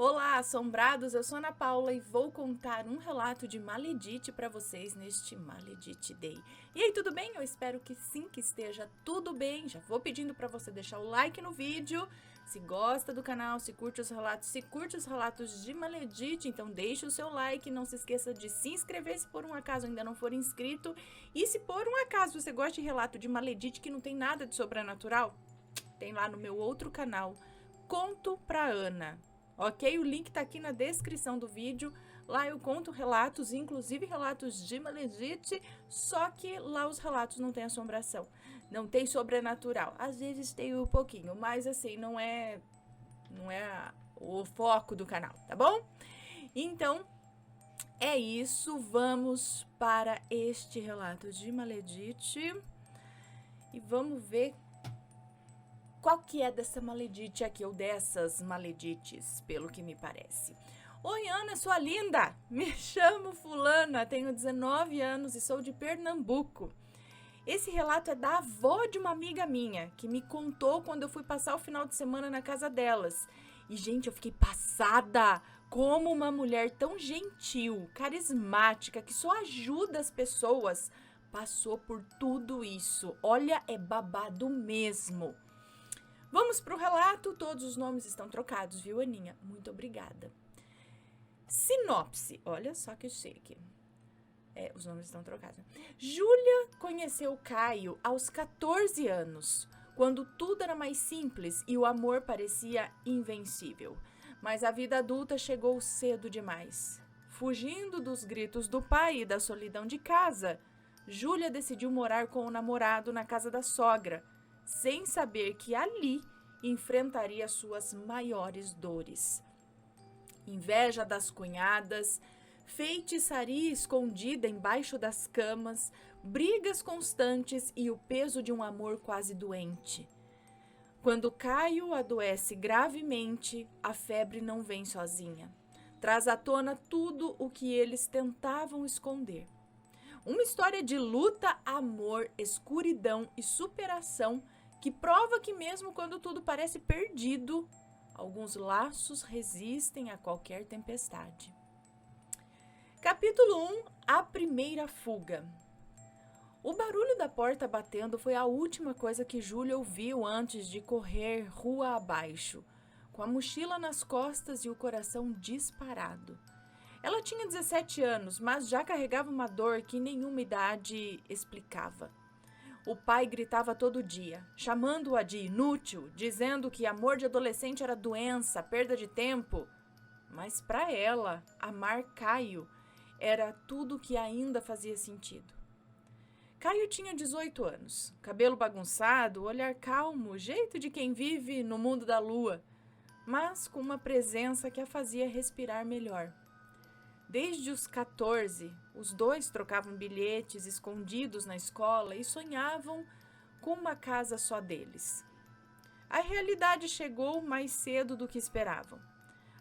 Olá, assombrados! Eu sou Ana Paula e vou contar um relato de Maledite para vocês neste Maledite Day. E aí, tudo bem? Eu espero que sim, que esteja tudo bem. Já vou pedindo para você deixar o like no vídeo. Se gosta do canal, se curte os relatos de Maledite, então deixe o seu like. Não se esqueça de se inscrever se por um acaso ainda não for inscrito. E se por um acaso você gosta de relato de Maledite que não tem nada de sobrenatural, tem lá no meu outro canal, Conto pra Ana. Ok? O link tá aqui na descrição do vídeo. Lá eu conto relatos, inclusive relatos de Maledite, só que lá os relatos não tem assombração, não tem sobrenatural. Às vezes tem um pouquinho, mas assim, não é o foco do canal, tá bom? Então, é isso. Vamos para este relato de Maledite e vamos ver qual que é dessa Maledite aqui, ou dessas Maledites, pelo que me parece. Oi, Ana, sua linda! Me chamo Fulana, tenho 19 anos e sou de Pernambuco. Esse relato é da avó de uma amiga minha, que me contou quando eu fui passar o final de semana na casa delas. E, gente, eu fiquei passada! Como uma mulher tão gentil, carismática, que só ajuda as pessoas, passou por tudo isso. Olha, é babado mesmo. Vamos para o relato, todos os nomes estão trocados, viu, Aninha? Muito obrigada. Sinopse, olha só que chique. Os nomes estão trocados. Júlia conheceu Caio aos 14 anos, quando tudo era mais simples e o amor parecia invencível. Mas a vida adulta chegou cedo demais. Fugindo dos gritos do pai e da solidão de casa, Júlia decidiu morar com o namorado na casa da sogra, sem saber que ali enfrentaria suas maiores dores. Inveja das cunhadas, feitiçaria escondida embaixo das camas, brigas constantes e o peso de um amor quase doente. Quando Caio adoece gravemente, a febre não vem sozinha. Traz à tona tudo o que eles tentavam esconder. Uma história de luta, amor, escuridão e superação que prova que mesmo quando tudo parece perdido, alguns laços resistem a qualquer tempestade. Capítulo 1. A primeira fuga. O barulho da porta batendo foi a última coisa que Júlia ouviu antes de correr rua abaixo, com a mochila nas costas e o coração disparado. Ela tinha 17 anos, mas já carregava uma dor que nenhuma idade explicava. O pai gritava todo dia, chamando-a de inútil, dizendo que amor de adolescente era doença, perda de tempo. Mas para ela, amar Caio era tudo que ainda fazia sentido. Caio tinha 18 anos, cabelo bagunçado, olhar calmo, jeito de quem vive no mundo da lua, mas com uma presença que a fazia respirar melhor. Desde os 14, os dois trocavam bilhetes escondidos na escola e sonhavam com uma casa só deles. A realidade chegou mais cedo do que esperavam.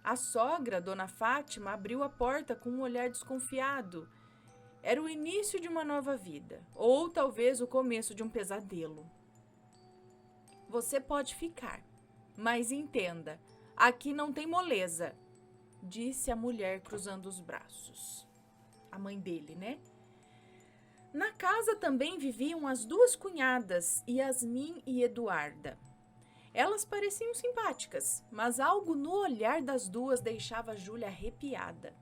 A sogra, Dona Fátima, abriu a porta com um olhar desconfiado. Era o início de uma nova vida, ou talvez o começo de um pesadelo. Você pode ficar, mas entenda, aqui não tem moleza, disse a mulher cruzando os braços. A mãe dele, né? Na casa também viviam as duas cunhadas, Yasmin e Eduarda. Elas pareciam simpáticas, mas algo no olhar das duas deixava Júlia arrepiada.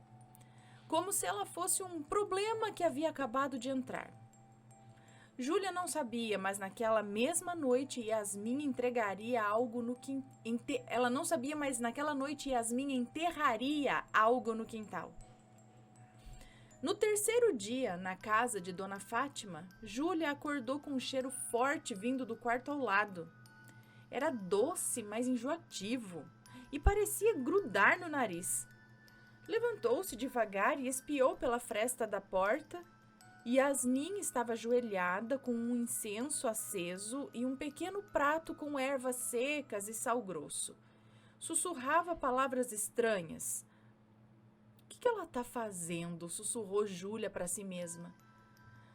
Como se ela fosse um problema que havia acabado de entrar. Júlia não sabia, mas naquela mesma noite Yasmin entregaria algo no quintal. Ela não sabia, mas naquela noite Yasmin enterraria algo no quintal. No terceiro dia, na casa de Dona Fátima, Júlia acordou com um cheiro forte vindo do quarto ao lado. Era doce, mas enjoativo, e parecia grudar no nariz. Levantou-se devagar e espiou pela fresta da porta. Yasmin estava ajoelhada com um incenso aceso e um pequeno prato com ervas secas e sal grosso. Sussurrava palavras estranhas. O que ela está fazendo? Sussurrou Júlia para si mesma.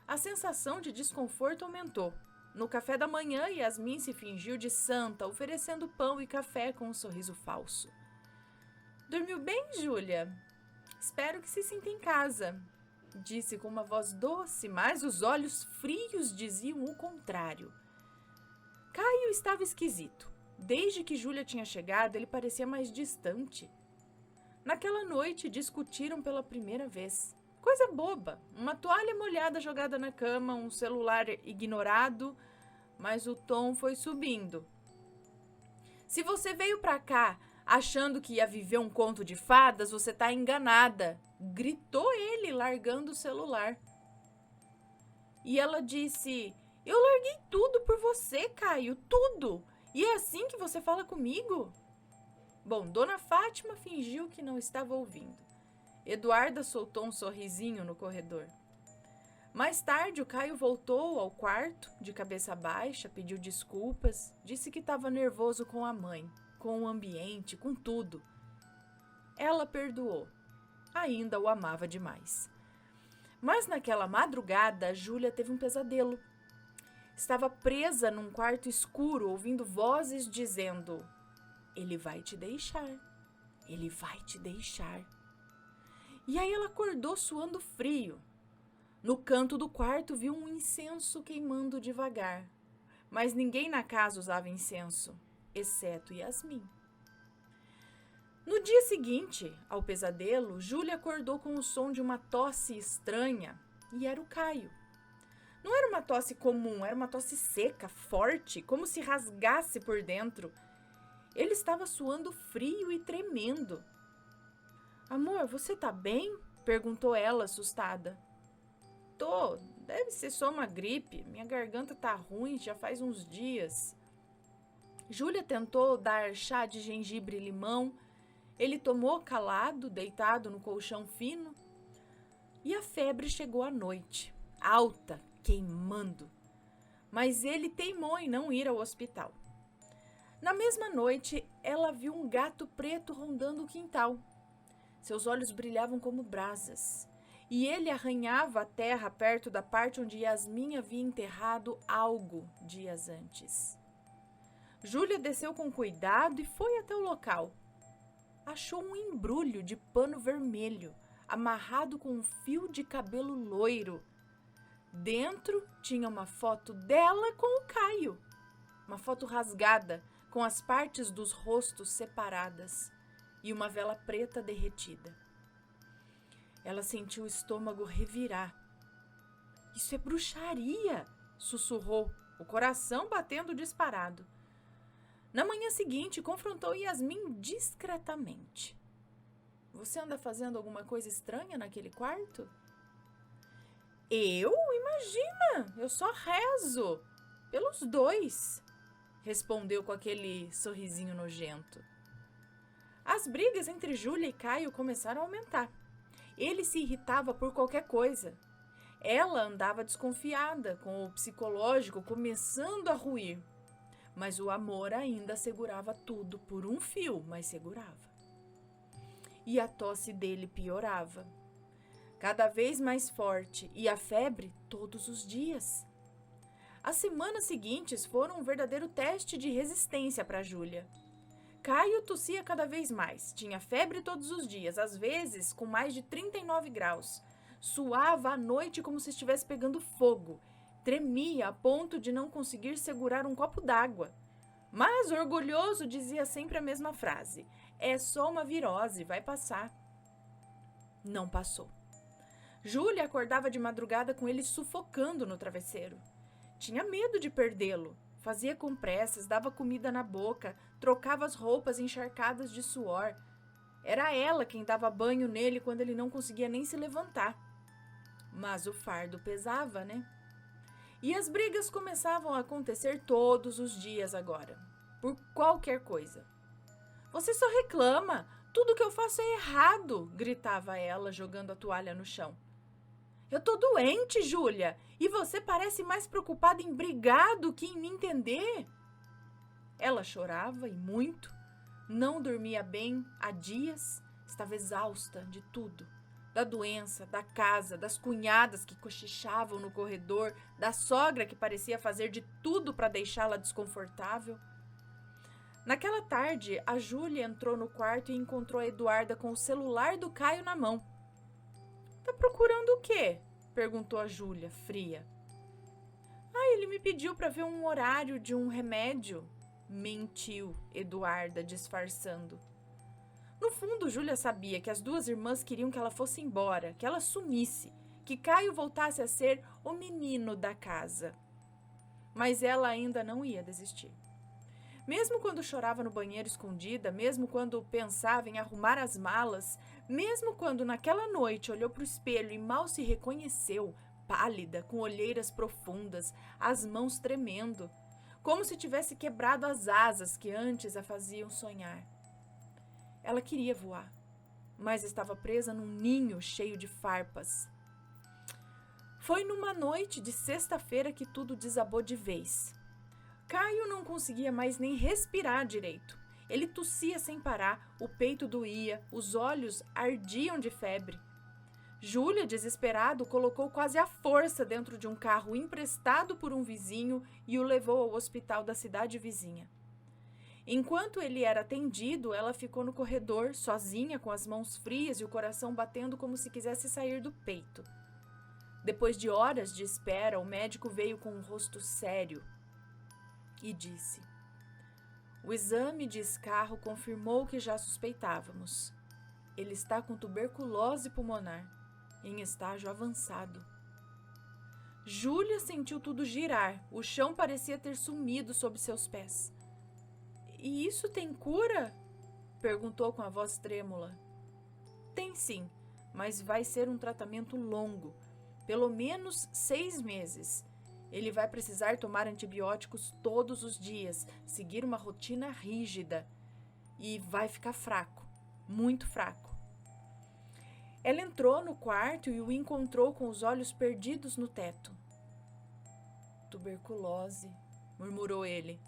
A sensação de desconforto aumentou. No café da manhã, Yasmin se fingiu de santa, oferecendo pão e café com um sorriso falso. Dormiu bem, Júlia? Espero que se sinta em casa, disse com uma voz doce, mas os olhos frios diziam o contrário. Caio estava esquisito. Desde que Júlia tinha chegado, ele parecia mais distante. Naquela noite, discutiram pela primeira vez. Coisa boba, uma toalha molhada jogada na cama, um celular ignorado, mas o tom foi subindo. Se você veio pra cá achando que ia viver um conto de fadas, você tá enganada, gritou ele, largando o celular. E ela disse, eu larguei tudo por você, Caio, tudo. E é assim que você fala comigo? Bom, Dona Fátima fingiu que não estava ouvindo. Eduarda soltou um sorrisinho no corredor. Mais tarde, o Caio voltou ao quarto, de cabeça baixa, pediu desculpas, disse que estava nervoso com a mãe, com o ambiente, com tudo. Ela perdoou. Ainda o amava demais. Mas naquela madrugada, Júlia teve um pesadelo. Estava presa num quarto escuro, ouvindo vozes dizendo: ele vai te deixar, ele vai te deixar. E aí ela acordou suando frio. No canto do quarto viu um incenso queimando devagar. Mas ninguém na casa usava incenso, exceto Yasmin. No dia seguinte ao pesadelo, Júlia acordou com o som de uma tosse estranha e era o Caio. Não era uma tosse comum, era uma tosse seca, forte, como se rasgasse por dentro. Ele estava suando frio e tremendo. Amor, você tá bem? Perguntou ela, assustada. Tô, deve ser só uma gripe. Minha garganta tá ruim já faz uns dias. Júlia tentou dar chá de gengibre e limão. Ele tomou calado, deitado no colchão fino. E a febre chegou à noite, alta, queimando. Mas ele teimou em não ir ao hospital. Na mesma noite, ela viu um gato preto rondando o quintal. Seus olhos brilhavam como brasas. E ele arranhava a terra perto da parte onde Yasmin havia enterrado algo dias antes. Júlia desceu com cuidado e foi até o local. Achou um embrulho de pano vermelho, amarrado com um fio de cabelo loiro. Dentro tinha uma foto dela com o Caio. Uma foto rasgada, com as partes dos rostos separadas, e uma vela preta derretida. Ela sentiu o estômago revirar. Isso é bruxaria, sussurrou, o coração batendo disparado. Na manhã seguinte, confrontou Yasmin discretamente. Você anda fazendo alguma coisa estranha naquele quarto? Eu? Imagina, eu só rezo. Pelos dois, respondeu com aquele sorrisinho nojento. As brigas entre Júlia e Caio começaram a aumentar. Ele se irritava por qualquer coisa. Ela andava desconfiada, com o psicológico começando a ruir. Mas o amor ainda segurava tudo por um fio, mas segurava. E a tosse dele piorava. Cada vez mais forte, e a febre todos os dias. As semanas seguintes foram um verdadeiro teste de resistência para Júlia. Caio tossia cada vez mais, tinha febre todos os dias, às vezes com mais de 39 graus. Suava à noite como se estivesse pegando fogo. Tremia a ponto de não conseguir segurar um copo d'água. Mas, orgulhoso, dizia sempre a mesma frase. É só uma virose, vai passar. Não passou. Júlia acordava de madrugada com ele sufocando no travesseiro. Tinha medo de perdê-lo. Fazia compressas, dava comida na boca, trocava as roupas encharcadas de suor. Era ela quem dava banho nele quando ele não conseguia nem se levantar. Mas o fardo pesava, né? E as brigas começavam a acontecer todos os dias agora, por qualquer coisa. Você só reclama, tudo que eu faço é errado, gritava ela, jogando a toalha no chão. Eu tô doente, Júlia, e você parece mais preocupada em brigar do que em me entender. Ela chorava e muito, não dormia bem há dias, estava exausta de tudo. Da doença, da casa, das cunhadas que cochichavam no corredor, da sogra que parecia fazer de tudo para deixá-la desconfortável. Naquela tarde, a Júlia entrou no quarto e encontrou a Eduarda com o celular do Caio na mão. Tá procurando o quê? Perguntou a Júlia, fria. Ele me pediu para ver um horário de um remédio. Mentiu Eduarda, disfarçando. No fundo, Júlia sabia que as duas irmãs queriam que ela fosse embora, que ela sumisse, que Caio voltasse a ser o menino da casa. Mas ela ainda não ia desistir. Mesmo quando chorava no banheiro escondida, mesmo quando pensava em arrumar as malas, mesmo quando naquela noite olhou para o espelho e mal se reconheceu, pálida, com olheiras profundas, as mãos tremendo, como se tivesse quebrado as asas que antes a faziam sonhar. Ela queria voar, mas estava presa num ninho cheio de farpas. Foi numa noite de sexta-feira que tudo desabou de vez. Caio não conseguia mais nem respirar direito. Ele tossia sem parar, o peito doía, os olhos ardiam de febre. Júlia, desesperado, colocou quase à força dentro de um carro emprestado por um vizinho e o levou ao hospital da cidade vizinha. Enquanto ele era atendido, ela ficou no corredor, sozinha, com as mãos frias e o coração batendo como se quisesse sair do peito. Depois de horas de espera, o médico veio com um rosto sério e disse: o exame de escarro confirmou o que já suspeitávamos. Ele está com tuberculose pulmonar, em estágio avançado. Júlia sentiu tudo girar, o chão parecia ter sumido sob seus pés. E isso tem cura? Perguntou com a voz trêmula. Tem sim, mas vai ser um tratamento longo, pelo menos 6 meses. Ele vai precisar tomar antibióticos todos os dias, seguir uma rotina rígida e vai ficar fraco, muito fraco. Ela entrou no quarto e o encontrou com os olhos perdidos no teto. Tuberculose, murmurou ele.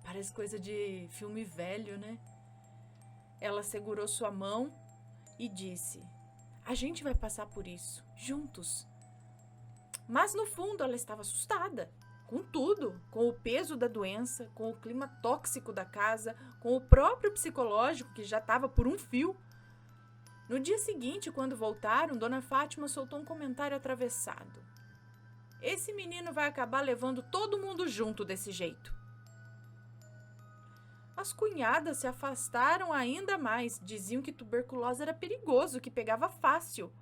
Parece coisa de filme velho, né? Ela segurou sua mão e disse: a gente vai passar por isso, juntos. Mas no fundo ela estava assustada, com tudo, com o peso da doença, com o clima tóxico da casa, com o próprio psicológico que já estava por um fio. No dia seguinte, quando voltaram, Dona Fátima soltou um comentário atravessado. Esse menino vai acabar levando todo mundo junto desse jeito. As cunhadas se afastaram ainda mais, diziam que tuberculose era perigoso, que pegava fácil.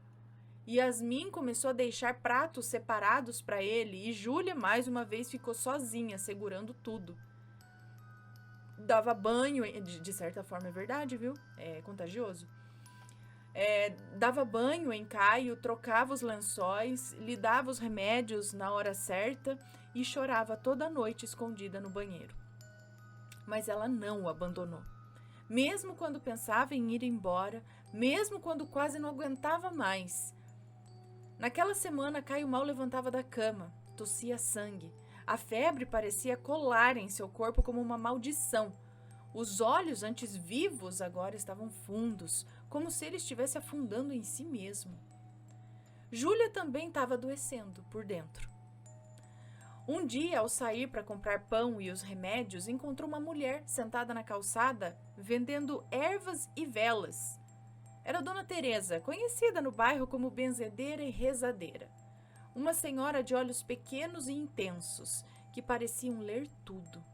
Yasmin começou a deixar pratos separados para ele e Júlia mais uma vez ficou sozinha, segurando tudo. Dava banho, de certa forma é verdade, viu? É contagioso. Dava banho em Caio, trocava os lençóis, lhe dava os remédios na hora certa e chorava toda noite escondida no banheiro. Mas ela não o abandonou. Mesmo quando pensava em ir embora, mesmo quando quase não aguentava mais. Naquela semana, Caio mal levantava da cama, tossia sangue. A febre parecia colar em seu corpo como uma maldição. Os olhos, antes vivos, agora estavam fundos, como se ele estivesse afundando em si mesmo. Júlia também estava adoecendo por dentro. Um dia, ao sair para comprar pão e os remédios, encontrou uma mulher sentada na calçada, vendendo ervas e velas. Era Dona Teresa, conhecida no bairro como benzedeira e rezadeira. Uma senhora de olhos pequenos e intensos, que pareciam ler tudo.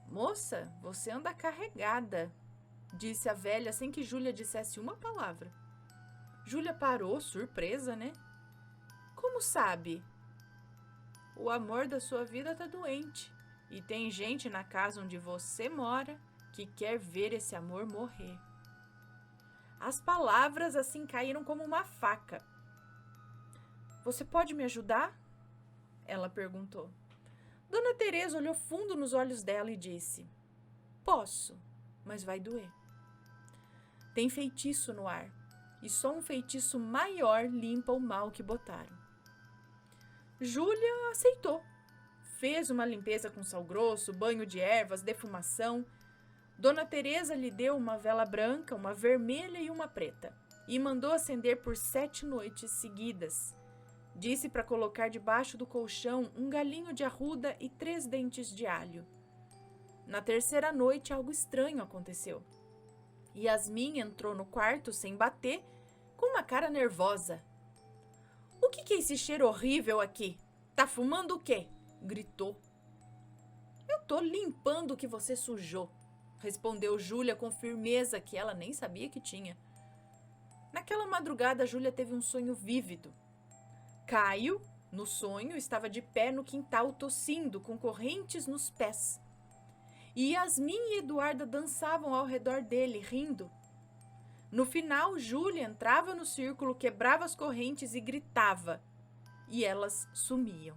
Moça, você anda carregada, disse a velha sem que Júlia dissesse uma palavra. Júlia parou, surpresa, né? Como sabe? O amor da sua vida tá doente. E tem gente na casa onde você mora que quer ver esse amor morrer. As palavras assim caíram como uma faca. Você pode me ajudar? Ela perguntou. Dona Teresa olhou fundo nos olhos dela e disse: posso, mas vai doer. Tem feitiço no ar, e só um feitiço maior limpa o mal que botaram. Júlia aceitou. Fez uma limpeza com sal grosso, banho de ervas, defumação. Dona Teresa lhe deu uma vela branca, uma vermelha e uma preta, e mandou acender por 7 noites seguidas. Disse para colocar debaixo do colchão um galinho de arruda e 3 dentes de alho. Na terceira noite, algo estranho aconteceu. Yasmin entrou no quarto sem bater, com uma cara nervosa. O que é esse cheiro horrível aqui? Tá fumando o quê? Gritou. Eu tô limpando o que você sujou, respondeu Júlia com firmeza que ela nem sabia que tinha. Naquela madrugada, Júlia teve um sonho vívido. Caio, no sonho, estava de pé no quintal tossindo, com correntes nos pés. E Yasmin e Eduarda dançavam ao redor dele, rindo. No final, Júlia entrava no círculo, quebrava as correntes e gritava. E elas sumiam.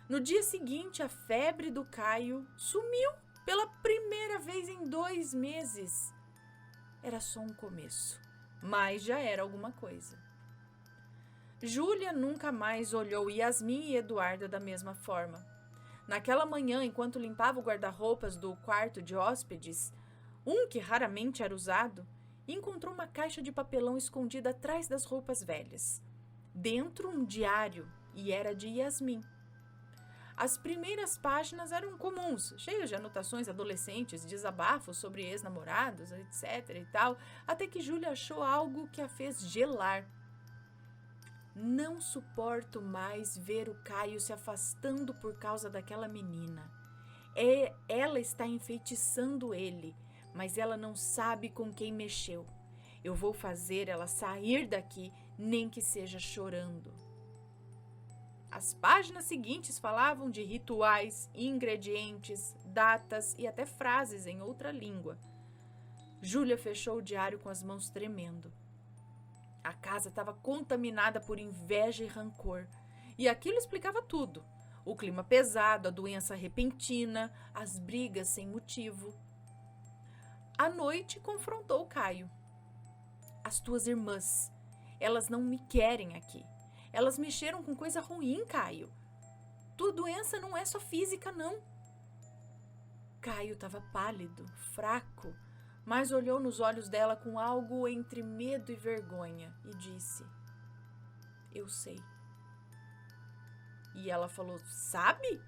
No dia seguinte, a febre do Caio sumiu pela primeira vez em 2 meses. Era só um começo, mas já era alguma coisa. Júlia nunca mais olhou Yasmin e Eduarda da mesma forma. Naquela manhã, enquanto limpava o guarda-roupas do quarto de hóspedes, um que raramente era usado, encontrou uma caixa de papelão escondida atrás das roupas velhas. Dentro, um diário, e era de Yasmin. As primeiras páginas eram comuns, cheias de anotações adolescentes, desabafos sobre ex-namorados, etc. e tal, até que Júlia achou algo que a fez gelar. Não suporto mais ver o Caio se afastando por causa daquela menina. Ela está enfeitiçando ele, mas ela não sabe com quem mexeu. Eu vou fazer ela sair daqui, nem que seja chorando. As páginas seguintes falavam de rituais, ingredientes, datas e até frases em outra língua. Júlia fechou o diário com as mãos tremendo. A casa estava contaminada por inveja e rancor, e aquilo explicava tudo. O clima pesado, a doença repentina, as brigas sem motivo. À noite, confrontou Caio. As tuas irmãs, elas não me querem aqui. Elas mexeram com coisa ruim, Caio. Tua doença não é só física, não. Caio estava pálido, fraco, mas olhou nos olhos dela com algo entre medo e vergonha e disse: Eu sei. E ela falou: Sabe?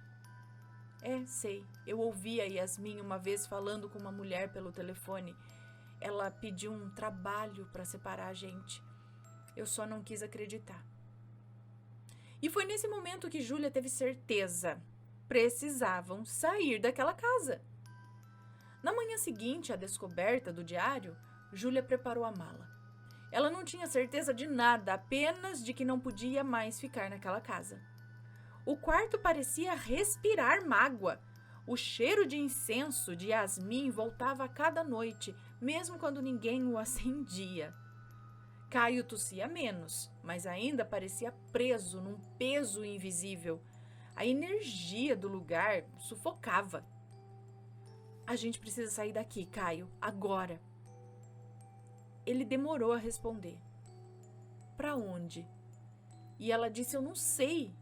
Sei. Eu ouvi a Yasmin uma vez falando com uma mulher pelo telefone. Ela pediu um trabalho para separar a gente. Eu só não quis acreditar. E foi nesse momento que Júlia teve certeza. Precisavam sair daquela casa. Na manhã seguinte à descoberta do diário, Júlia preparou a mala. Ela não tinha certeza de nada, apenas de que não podia mais ficar naquela casa. O quarto parecia respirar mágoa. O cheiro de incenso de Yasmin voltava a cada noite, mesmo quando ninguém o acendia. Caio tossia menos, mas ainda parecia preso num peso invisível. A energia do lugar sufocava. A gente precisa sair daqui, Caio, agora. Ele demorou a responder. Pra onde? E ela disse: eu não sei,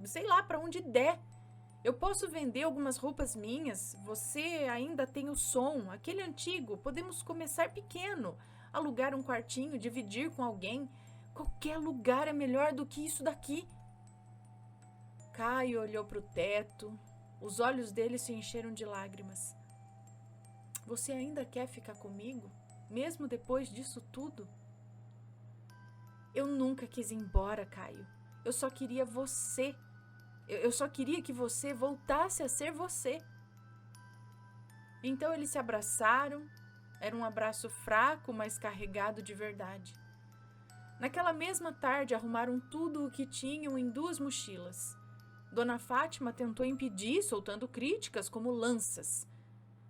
sei lá pra onde der. Eu posso vender algumas roupas minhas, você ainda tem o som, aquele antigo, podemos começar pequeno, alugar um quartinho, dividir com alguém. Qualquer lugar é melhor do que isso daqui. Caio olhou para o teto, os olhos dele se encheram de lágrimas. Você ainda quer ficar comigo, mesmo depois disso tudo? Eu nunca quis ir embora, Caio. Eu só queria você. Eu só queria que você voltasse a ser você. Então eles se abraçaram. Era um abraço fraco, mas carregado de verdade. Naquela mesma tarde, arrumaram tudo o que tinham em 2 mochilas. Dona Fátima tentou impedir, soltando críticas como lanças.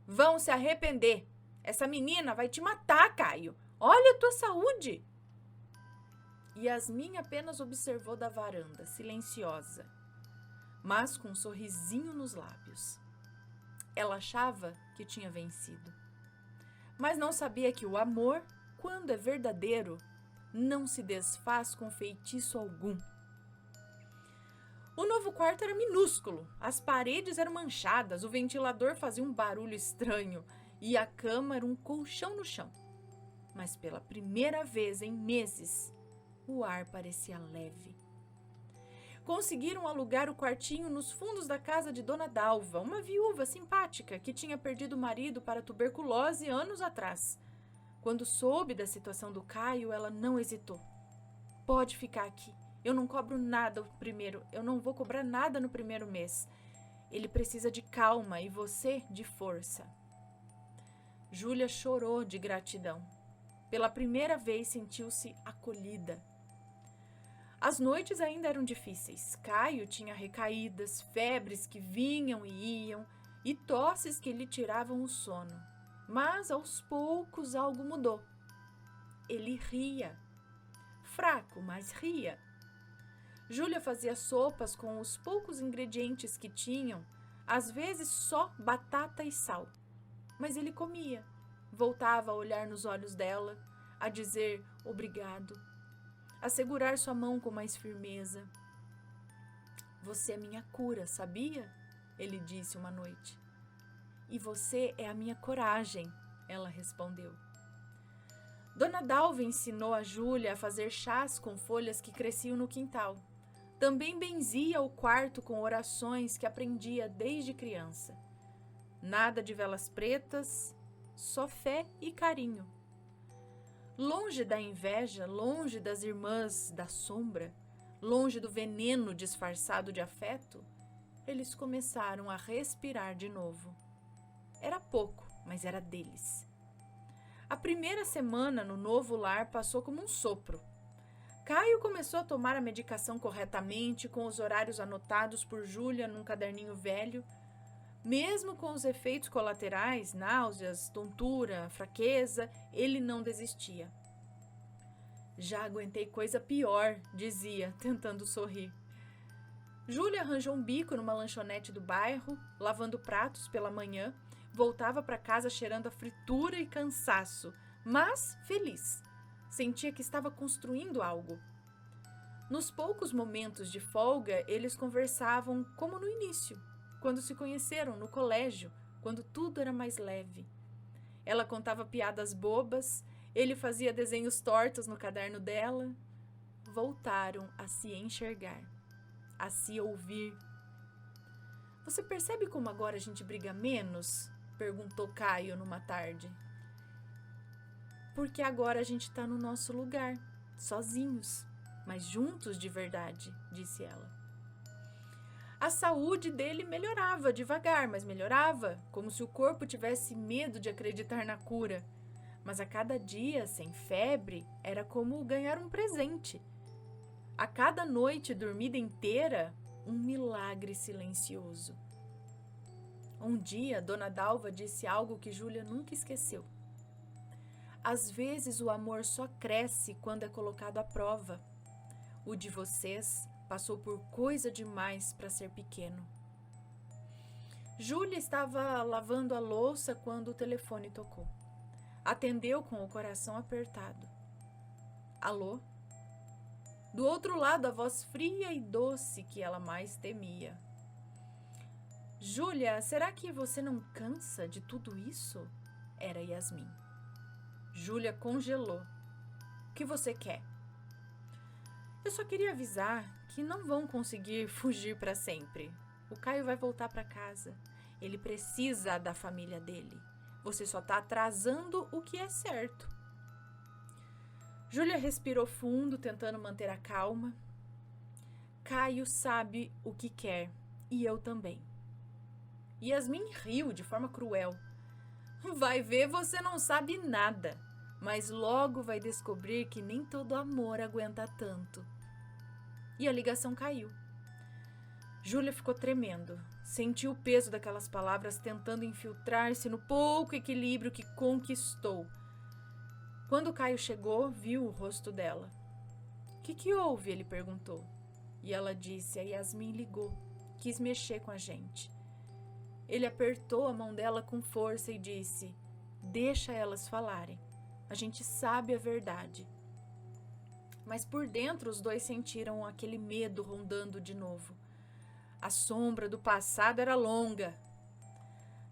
Vão se arrepender. Essa menina vai te matar, Caio. Olha a tua saúde. Yasmin apenas observou da varanda, silenciosa, mas com um sorrisinho nos lábios. Ela achava que tinha vencido. Mas não sabia que o amor, quando é verdadeiro, não se desfaz com feitiço algum. O novo quarto era minúsculo, as paredes eram manchadas, o ventilador fazia um barulho estranho e a cama era um colchão no chão. Mas pela primeira vez em meses, o ar parecia leve. Conseguiram alugar o quartinho nos fundos da casa de Dona Dalva, uma viúva simpática que tinha perdido o marido para tuberculose anos atrás. Quando soube da situação do Caio, ela não hesitou. Pode ficar aqui. Eu não cobro nada eu não vou cobrar nada no primeiro mês. Ele precisa de calma e você de força. Júlia chorou de gratidão. Pela primeira vez sentiu-se acolhida. As noites ainda eram difíceis. Caio tinha recaídas, febres que vinham e iam e tosses que lhe tiravam o sono. Mas aos poucos algo mudou. Ele ria. Fraco, mas ria. Júlia fazia sopas com os poucos ingredientes que tinham, às vezes só batata e sal. Mas ele comia, voltava a olhar nos olhos dela, a dizer obrigado, a segurar sua mão com mais firmeza. Você é minha cura, sabia? Ele disse uma noite. E você é a minha coragem, ela respondeu. Dona Dalva ensinou a Júlia a fazer chás com folhas que cresciam no quintal. Também benzia o quarto com orações que aprendia desde criança. Nada de velas pretas, só fé e carinho. Longe da inveja, longe das irmãs da sombra, longe do veneno disfarçado de afeto, eles começaram a respirar de novo. Era pouco, mas era deles. A primeira semana no novo lar passou como um sopro. Caio começou a tomar a medicação corretamente, com os horários anotados por Júlia num caderninho velho. Mesmo com os efeitos colaterais, náuseas, tontura, fraqueza, ele não desistia. Já aguentei coisa pior, dizia, tentando sorrir. Júlia arranjou um bico numa lanchonete do bairro, lavando pratos pela manhã, voltava para casa cheirando a fritura e cansaço, mas feliz. Sentia que estava construindo algo. Nos poucos momentos de folga, eles conversavam como no início, quando se conheceram no colégio, quando tudo era mais leve. Ela contava piadas bobas, ele fazia desenhos tortos no caderno dela. Voltaram a se enxergar, a se ouvir. Você percebe como agora a gente briga menos? Perguntou Caio numa tarde. Porque agora a gente está no nosso lugar, sozinhos, mas juntos de verdade, disse ela. A saúde dele melhorava devagar, mas melhorava, como se o corpo tivesse medo de acreditar na cura. Mas a cada dia, sem febre, era como ganhar um presente. A cada noite dormida inteira, um milagre silencioso. Um dia, Dona Dalva disse algo que Júlia nunca esqueceu. Às vezes o amor só cresce quando é colocado à prova. O de vocês passou por coisa demais para ser pequeno. Júlia estava lavando a louça quando o telefone tocou. Atendeu com o coração apertado. Alô? Do outro lado, a voz fria e doce que ela mais temia. Júlia, será que você não cansa de tudo isso? Era Yasmin. Júlia congelou. O que você quer? Eu só queria avisar que não vão conseguir fugir para sempre. O Caio vai voltar para casa. Ele precisa da família dele. Você só está atrasando o que é certo. Júlia respirou fundo, tentando manter a calma. Caio sabe o que quer, e eu também. Yasmin riu de forma cruel. Vai ver, você não sabe nada, mas logo vai descobrir que nem todo amor aguenta tanto. E a ligação caiu. Júlia ficou tremendo. Sentiu o peso daquelas palavras tentando infiltrar-se no pouco equilíbrio que conquistou. Quando Caio chegou, viu o rosto dela. O que houve? Ele perguntou. E ela disse, a Yasmin ligou, quis mexer com a gente. Ele apertou a mão dela com força e disse, deixa elas falarem, a gente sabe a verdade. Mas por dentro os dois sentiram aquele medo rondando de novo. A sombra do passado era longa.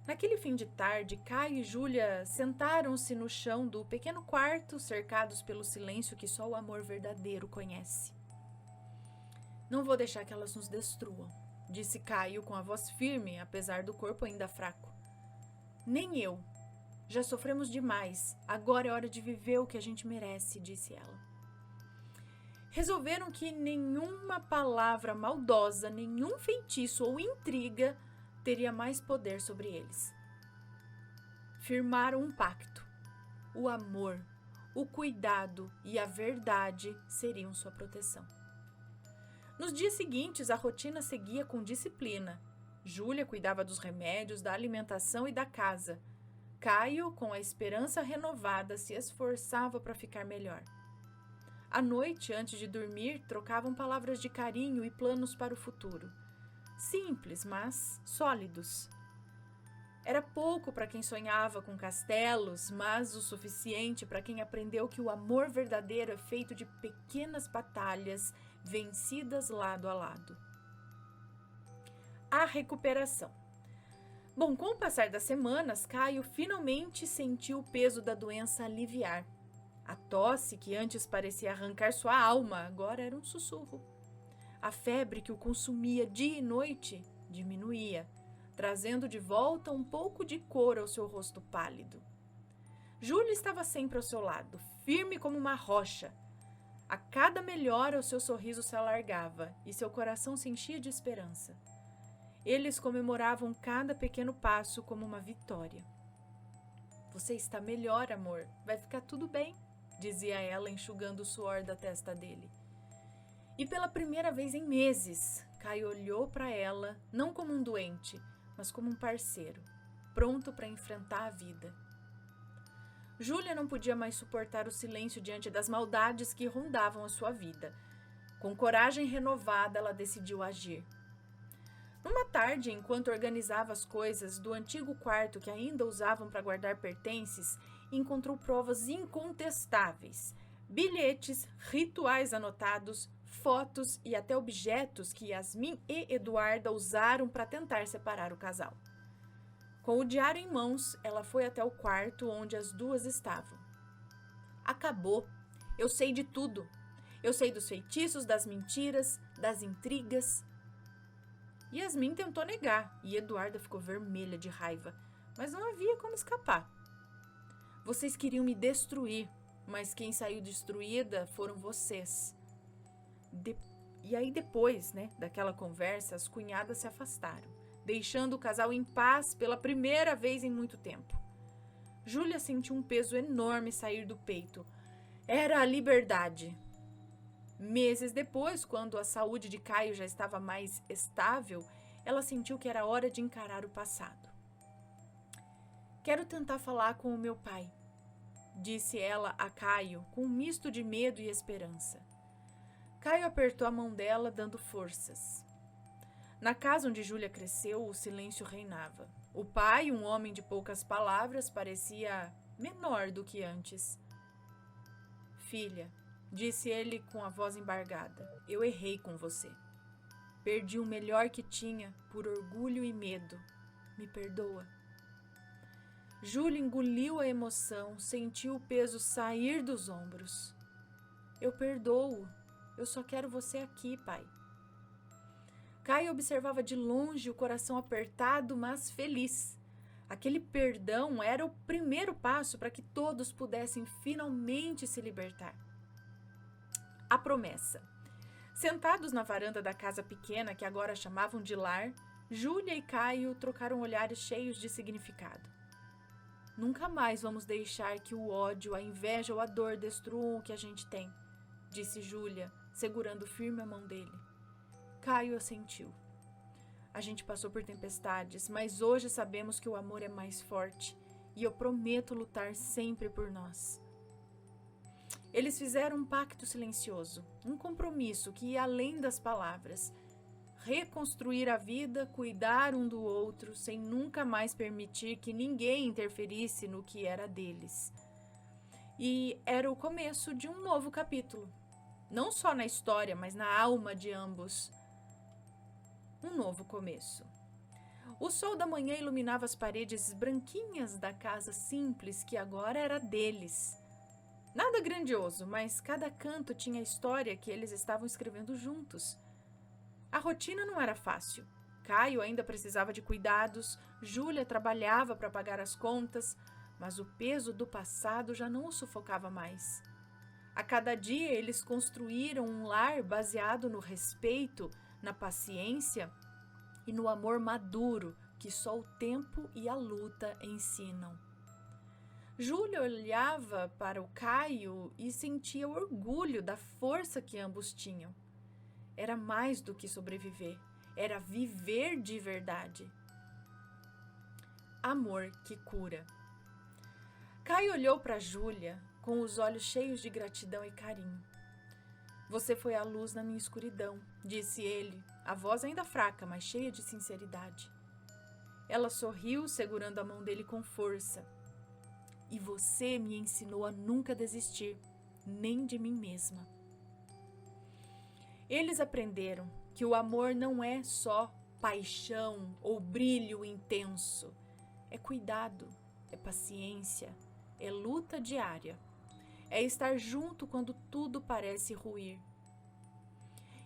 Naquele fim de tarde, Caio e Júlia sentaram-se no chão do pequeno quarto, cercados pelo silêncio que só o amor verdadeiro conhece. Não vou deixar que elas nos destruam, disse Caio com a voz firme, apesar do corpo ainda fraco. Nem eu. Já sofremos demais. Agora é hora de viver o que a gente merece, disse ela. Resolveram que nenhuma palavra maldosa, nenhum feitiço ou intriga teria mais poder sobre eles. Firmaram um pacto. O amor, o cuidado e a verdade seriam sua proteção. Nos dias seguintes, a rotina seguia com disciplina. Júlia cuidava dos remédios, da alimentação e da casa. Caio, com a esperança renovada, se esforçava para ficar melhor. À noite, antes de dormir, trocavam palavras de carinho e planos para o futuro. Simples, mas sólidos. Era pouco para quem sonhava com castelos, mas o suficiente para quem aprendeu que o amor verdadeiro é feito de pequenas batalhas vencidas lado a lado. A recuperação. Bom, com o passar das semanas, Caio finalmente sentiu o peso da doença aliviar. A tosse, que antes parecia arrancar sua alma, agora era um sussurro. A febre que o consumia dia e noite diminuía, trazendo de volta um pouco de cor ao seu rosto pálido. Júlia estava sempre ao seu lado, firme como uma rocha. A cada melhora, o seu sorriso se alargava e seu coração se enchia de esperança. Eles comemoravam cada pequeno passo como uma vitória. Você está melhor, amor. Vai ficar tudo bem, dizia ela, enxugando o suor da testa dele. E pela primeira vez em meses, Caio olhou para ela, não como um doente, mas como um parceiro, pronto para enfrentar a vida. Júlia não podia mais suportar o silêncio diante das maldades que rondavam a sua vida. Com coragem renovada, ela decidiu agir. Numa tarde, enquanto organizava as coisas do antigo quarto que ainda usavam para guardar pertences, encontrou provas incontestáveis, bilhetes, rituais anotados, fotos e até objetos que Yasmin e Eduarda usaram para tentar separar o casal. Com o diário em mãos, ela foi até o quarto onde as duas estavam. Acabou. Eu sei de tudo. Eu sei dos feitiços, das mentiras, das intrigas. Yasmin tentou negar e Eduarda ficou vermelha de raiva, mas não havia como escapar. Vocês queriam me destruir, mas quem saiu destruída foram vocês. E aí depois, daquela conversa, as cunhadas se afastaram, deixando o casal em paz pela primeira vez em muito tempo. Júlia sentiu um peso enorme sair do peito. Era a liberdade. Meses depois, quando a saúde de Caio já estava mais estável, ela sentiu que era hora de encarar o passado. Quero tentar falar com o meu pai, disse ela a Caio, com um misto de medo e esperança. Caio apertou a mão dela, dando forças. Na casa onde Júlia cresceu, o silêncio reinava. O pai, um homem de poucas palavras, parecia menor do que antes. Filha, disse ele com a voz embargada, eu errei com você. Perdi o melhor que tinha por orgulho e medo. Me perdoa. Júlia engoliu a emoção, sentiu o peso sair dos ombros. Eu perdoo. Eu só quero você aqui, pai. Caio observava de longe, o coração apertado, mas feliz. Aquele perdão era o primeiro passo para que todos pudessem finalmente se libertar. A promessa. Sentados na varanda da casa pequena, que agora chamavam de lar, Júlia e Caio trocaram olhares cheios de significado. Nunca mais vamos deixar que o ódio, a inveja ou a dor destruam o que a gente tem, disse Júlia, segurando firme a mão dele. Caio assentiu. A gente passou por tempestades, mas hoje sabemos que o amor é mais forte e eu prometo lutar sempre por nós. Eles fizeram um pacto silencioso, um compromisso que ia além das palavras. Reconstruir a vida, cuidar um do outro, sem nunca mais permitir que ninguém interferisse no que era deles. E era o começo de um novo capítulo. Não só na história, mas na alma de ambos. Um novo começo. O sol da manhã iluminava as paredes branquinhas da casa simples que agora era deles. Nada grandioso, mas cada canto tinha a história que eles estavam escrevendo juntos. A rotina não era fácil. Caio ainda precisava de cuidados, Júlia trabalhava para pagar as contas, mas o peso do passado já não o sufocava mais. A cada dia eles construíram um lar baseado no respeito, na paciência e no amor maduro que só o tempo e a luta ensinam. Júlia olhava para o Caio e sentia orgulho da força que ambos tinham. Era mais do que sobreviver, era viver de verdade. Amor que cura. Caio olhou para Júlia com os olhos cheios de gratidão e carinho. Você foi a luz na minha escuridão, disse ele, a voz ainda fraca, mas cheia de sinceridade. Ela sorriu, segurando a mão dele com força. E você me ensinou a nunca desistir, nem de mim mesma. Eles aprenderam que o amor não é só paixão ou brilho intenso. É cuidado, é paciência, é luta diária. É estar junto quando tudo parece ruir.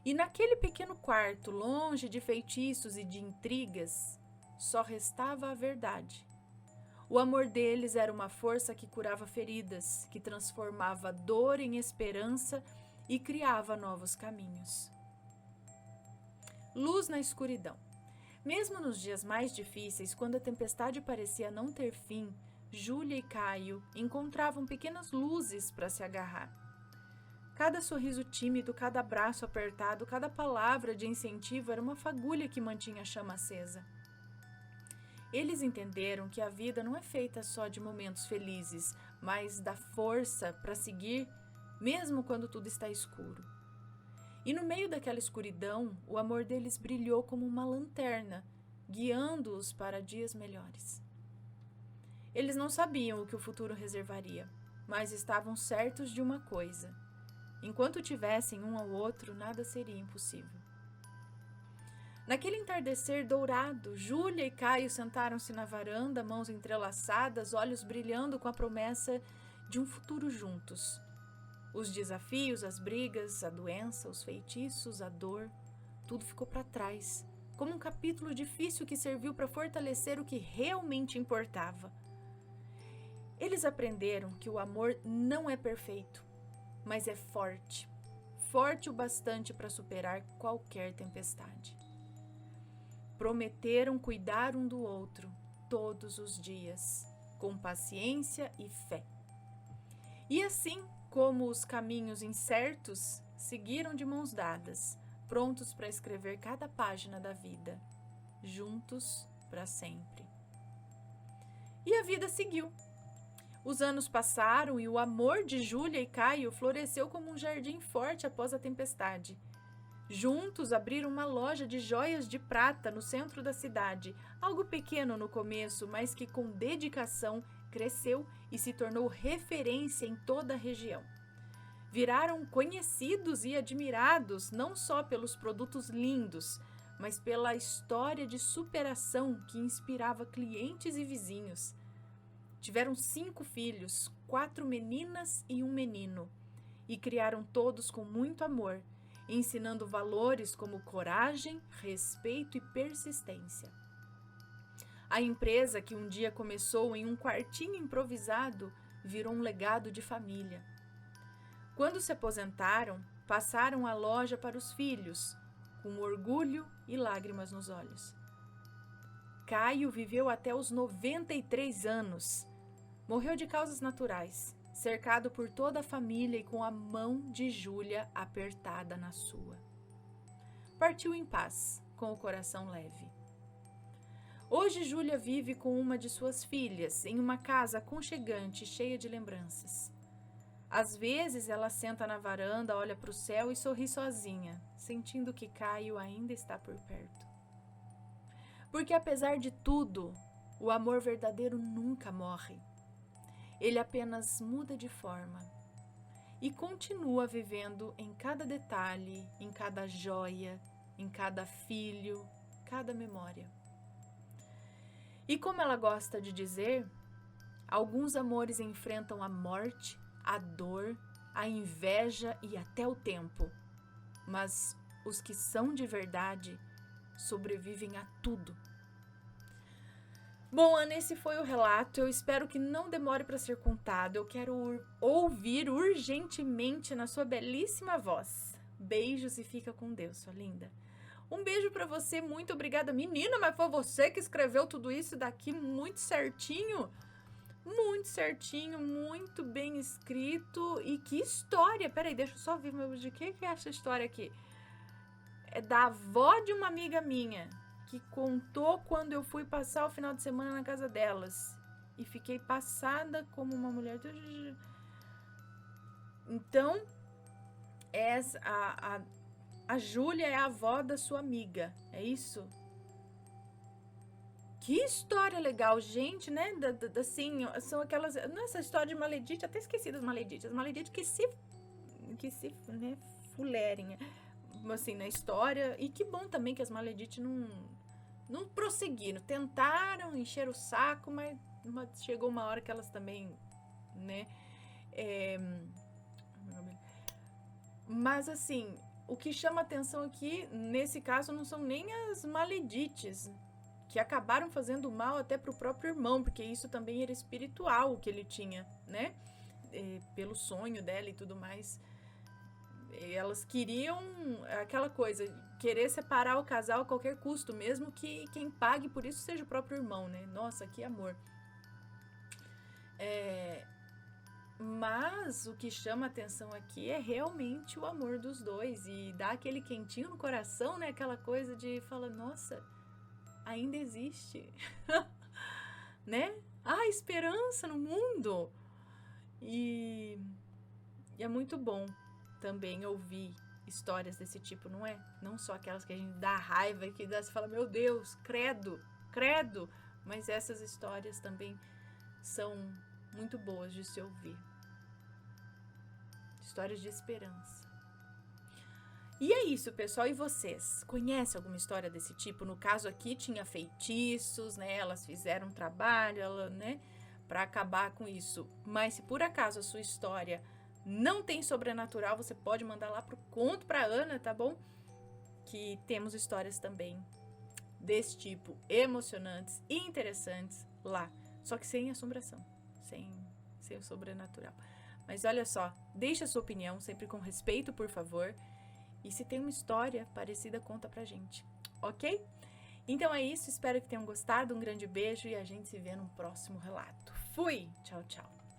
E naquele pequeno quarto, longe de feitiços e de intrigas, só restava a verdade. O amor deles era uma força que curava feridas, que transformava dor em esperança e criava novos caminhos. Luz na escuridão. Mesmo nos dias mais difíceis, quando a tempestade parecia não ter fim, Júlia e Caio encontravam pequenas luzes para se agarrar. Cada sorriso tímido, cada abraço apertado, cada palavra de incentivo era uma fagulha que mantinha a chama acesa. Eles entenderam que a vida não é feita só de momentos felizes, mas da força para seguir, mesmo quando tudo está escuro. E no meio daquela escuridão, o amor deles brilhou como uma lanterna, guiando-os para dias melhores. Eles não sabiam o que o futuro reservaria, mas estavam certos de uma coisa: enquanto tivessem um ao outro, nada seria impossível. Naquele entardecer dourado, Júlia e Caio sentaram-se na varanda, mãos entrelaçadas, olhos brilhando com a promessa de um futuro juntos. Os desafios, as brigas, a doença, os feitiços, a dor, tudo ficou para trás, como um capítulo difícil que serviu para fortalecer o que realmente importava. Eles aprenderam que o amor não é perfeito, mas é forte, forte o bastante para superar qualquer tempestade. Prometeram cuidar um do outro todos os dias, com paciência e fé. E assim como os caminhos incertos, seguiram de mãos dadas, prontos para escrever cada página da vida, juntos para sempre. E a vida seguiu. Os anos passaram e o amor de Júlia e Caio floresceu como um jardim forte após a tempestade. Juntos abriram uma loja de joias de prata no centro da cidade, algo pequeno no começo, mas que com dedicação cresceu e se tornou referência em toda a região. Viraram conhecidos e admirados não só pelos produtos lindos, mas pela história de superação que inspirava clientes e vizinhos. Tiveram 5 filhos, 4 meninas e um menino, e criaram todos com muito amor, ensinando valores como coragem, respeito e persistência. A empresa, que um dia começou em um quartinho improvisado, virou um legado de família. Quando se aposentaram, passaram a loja para os filhos, com orgulho e lágrimas nos olhos. Caio viveu até os 93 anos. Morreu de causas naturais, cercado por toda a família e com a mão de Júlia apertada na sua. Partiu em paz, com o coração leve. Hoje Júlia vive com uma de suas filhas, em uma casa aconchegante, cheia de lembranças. Às vezes ela senta na varanda, olha para o céu e sorri sozinha, sentindo que Caio ainda está por perto. Porque apesar de tudo, o amor verdadeiro nunca morre. Ele apenas muda de forma e continua vivendo em cada detalhe, em cada joia, em cada filho, cada memória. E como ela gosta de dizer, alguns amores enfrentam a morte, a dor, a inveja e até o tempo, mas os que são de verdade sobrevivem a tudo. Bom, Ana, esse foi o relato. Eu espero que não demore para ser contado. Eu quero ouvir urgentemente na sua belíssima voz. Beijos e fica com Deus, sua linda. Um beijo para você, muito obrigada. Menina, mas foi você que escreveu tudo isso daqui muito certinho? Muito certinho, muito bem escrito. E que história! Peraí, deixa eu só ver de que é essa história aqui. É da avó de uma amiga minha, que contou quando eu fui passar o final de semana na casa delas. E fiquei passada como uma mulher. Então, a Júlia é a avó da sua amiga, é isso? Que história legal, gente, né? Assim, são aquelas... Nossa, história de Maledite, até esqueci das Maledites. As Maledites que se né, fulerem, assim, na história. E que bom também que as Maledites não prosseguiram. Tentaram encher o saco, mas chegou uma hora que elas também, né? Mas, assim, o que chama atenção aqui, nesse caso, não são nem as Maledites, que acabaram fazendo mal até pro próprio irmão, porque isso também era espiritual o que ele tinha, né? Pelo sonho dela e tudo mais. Elas queriam aquela coisa, querer separar o casal a qualquer custo, mesmo que quem pague por isso seja o próprio irmão, né? Nossa, que amor. Mas o que chama atenção aqui é realmente o amor dos dois e dá aquele quentinho no coração, né? Aquela coisa de falar, nossa, ainda existe, né? Há esperança no mundo. E é muito bom também ouvir histórias desse tipo, não é? Não só aquelas que a gente dá raiva e que você fala, meu Deus, credo, credo. Mas essas histórias também são muito boas de se ouvir. Histórias de esperança. E é isso, pessoal. E vocês? Conhecem alguma história desse tipo? No caso aqui tinha feitiços, né? Elas fizeram um trabalho, né? Para acabar com isso. Mas se por acaso a sua história não tem sobrenatural, você pode mandar lá pro Conto pra Ana, tá bom? Que temos histórias também desse tipo, emocionantes e interessantes lá. Só que sem assombração, sem o sobrenatural. Mas olha só, deixa a sua opinião, sempre com respeito, por favor. E se tem uma história parecida, conta pra gente, ok? Então é isso, espero que tenham gostado. Um grande beijo e a gente se vê no próximo relato. Fui! Tchau, tchau.